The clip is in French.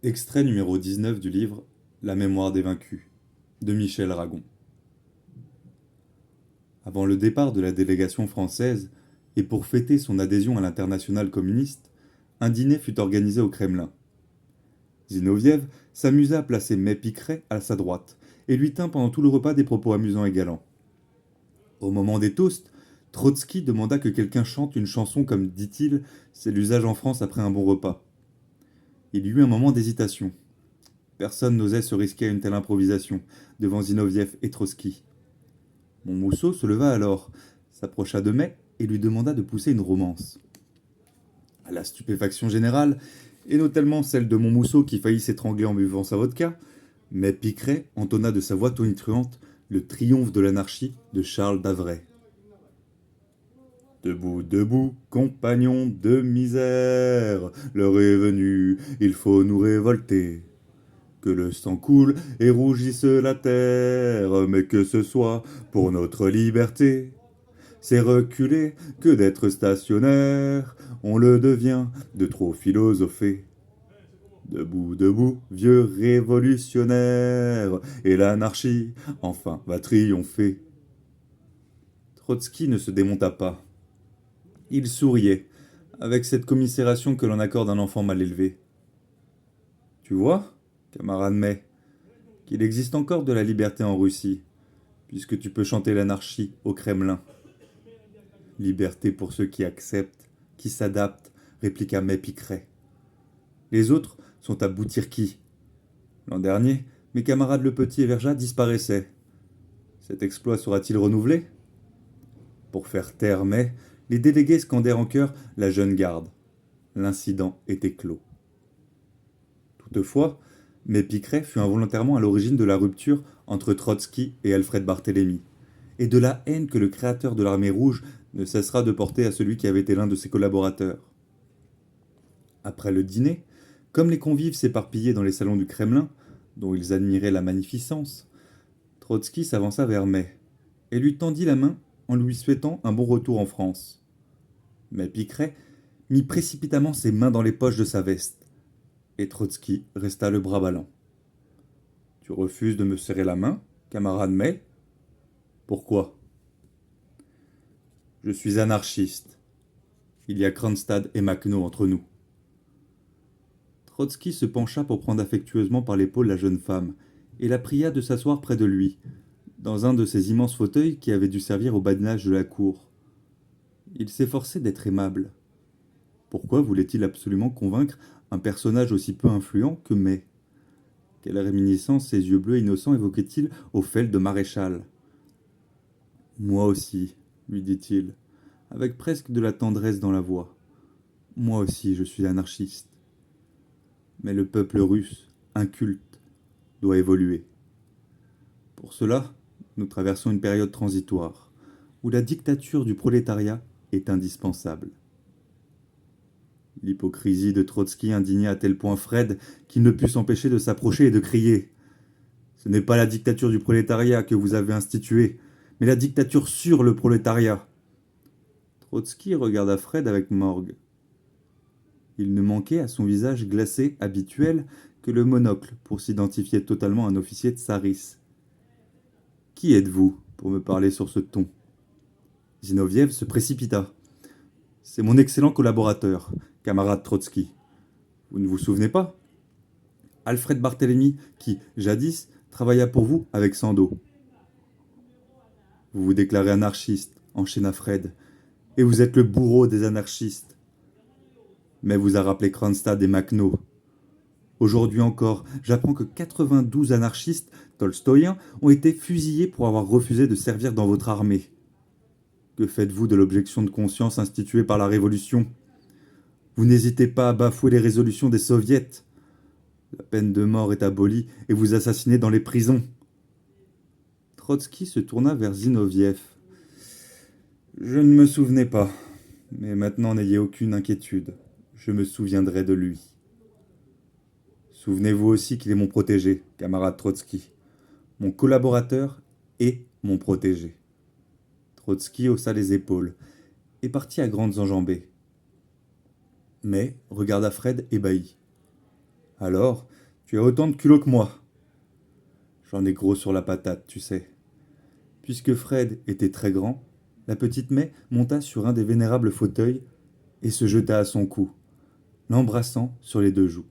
Extrait numéro 19 du livre La mémoire des vaincus de Michel Aragon. Avant le départ de la délégation française, et pour fêter son adhésion à l'internationale communiste, un dîner fut organisé au Kremlin. Zinoviev s'amusa à placer Mai Picqueret à sa droite, et lui tint pendant tout le repas des propos amusants et galants. Au moment des toasts, Trotsky demanda que quelqu'un chante une chanson comme, dit-il, c'est l'usage en France après un bon repas. Il y eut un moment d'hésitation. Personne n'osait se risquer à une telle improvisation devant Zinoviev et Trotsky. Montmousseau se leva alors, s'approcha de Mai et lui demanda de pousser une romance. À la stupéfaction générale, et notamment celle de Montmousseau qui faillit s'étrangler en buvant sa vodka, Mai Picqueret entonna de sa voix tonitruante le triomphe de l'anarchie de Charles d'Avray. Debout, debout, compagnons de misère, l'heure est venue, il faut nous révolter. Que le sang coule et rougisse la terre, mais que ce soit pour notre liberté. C'est reculer que d'être stationnaire, on le devient de trop philosopher. Debout, debout, vieux révolutionnaire, et l'anarchie, enfin, va triompher. Trotsky ne se démonta pas. Il souriait, avec cette commisération que l'on accorde à un enfant mal élevé. Tu vois, camarade Mai, qu'il existe encore de la liberté en Russie, puisque tu peux chanter l'anarchie au Kremlin. Liberté pour ceux qui acceptent, qui s'adaptent, répliqua Mai Picqueret. Les autres sont à Boutirki. L'an dernier, mes camarades Le Petit et Verja disparaissaient. Cet exploit sera-t-il renouvelé? Pour faire taire Mai, les délégués scandèrent en chœur la jeune garde. L'incident était clos. Toutefois, Mai Picqueret fut involontairement à l'origine de la rupture entre Trotsky et Alfred Barthélemy, et de la haine que le créateur de l'armée rouge ne cessera de porter à celui qui avait été l'un de ses collaborateurs. Après le dîner, comme les convives s'éparpillaient dans les salons du Kremlin, dont ils admiraient la magnificence, Trotsky s'avança vers Mai et lui tendit la main en lui souhaitant un bon retour en France. Mais Picqueret mit précipitamment ses mains dans les poches de sa veste, et Trotsky resta le bras ballant. « Tu refuses de me serrer la main, camarade Mai ? Pourquoi ? Je suis anarchiste. Il y a Kronstadt et Makhno entre nous. » Trotsky se pencha pour prendre affectueusement par l'épaule la jeune femme, et la pria de s'asseoir près de lui, dans un de ces immenses fauteuils qui avaient dû servir au badinage de la cour. Il s'efforçait d'être aimable. Pourquoi voulait-il absolument convaincre un personnage aussi peu influent que Mai? Quelle réminiscence ses yeux bleus innocents évoquaient-ils au feld de maréchal? Moi aussi, lui dit-il, avec presque de la tendresse dans la voix. Moi aussi, je suis anarchiste. Mais le peuple russe, inculte, doit évoluer. Pour cela, nous traversons une période transitoire, où la dictature du prolétariat est indispensable. L'hypocrisie de Trotsky indigna à tel point Fred qu'il ne put s'empêcher de s'approcher et de crier. Ce n'est pas la dictature du prolétariat que vous avez instituée, mais la dictature sur le prolétariat. Trotsky regarda Fred avec morgue. Il ne manquait à son visage glacé habituel que le monocle pour s'identifier totalement à un officier tsariste. « Qui êtes-vous pour me parler sur ce ton ?» Zinoviev se précipita. « C'est mon excellent collaborateur, camarade Trotsky. Vous ne vous souvenez pas? Alfred Barthélemy, qui, jadis, travailla pour vous avec Sandeau. Vous vous déclarez anarchiste, enchaîna Fred, et vous êtes le bourreau des anarchistes. Mais vous a rappelé Kronstadt et Makhno. Aujourd'hui encore, j'apprends que 92 anarchistes tolstoïens ont été fusillés pour avoir refusé de servir dans votre armée. Que faites-vous de l'objection de conscience instituée par la Révolution? Vous n'hésitez pas à bafouer les résolutions des soviets. La peine de mort est abolie et vous assassinez dans les prisons. » Trotsky se tourna vers Zinoviev. « Je ne me souvenais pas, mais maintenant n'ayez aucune inquiétude. Je me souviendrai de lui. Souvenez-vous aussi qu'il est mon protégé, camarade Trotsky. Mon collaborateur et mon protégé. » Trotsky haussa les épaules et partit à grandes enjambées. Mais regarda Fred ébahi. Alors, tu as autant de culot que moi. J'en ai gros sur la patate, tu sais. Puisque Fred était très grand, la petite May monta sur un des vénérables fauteuils et se jeta à son cou, l'embrassant sur les deux joues.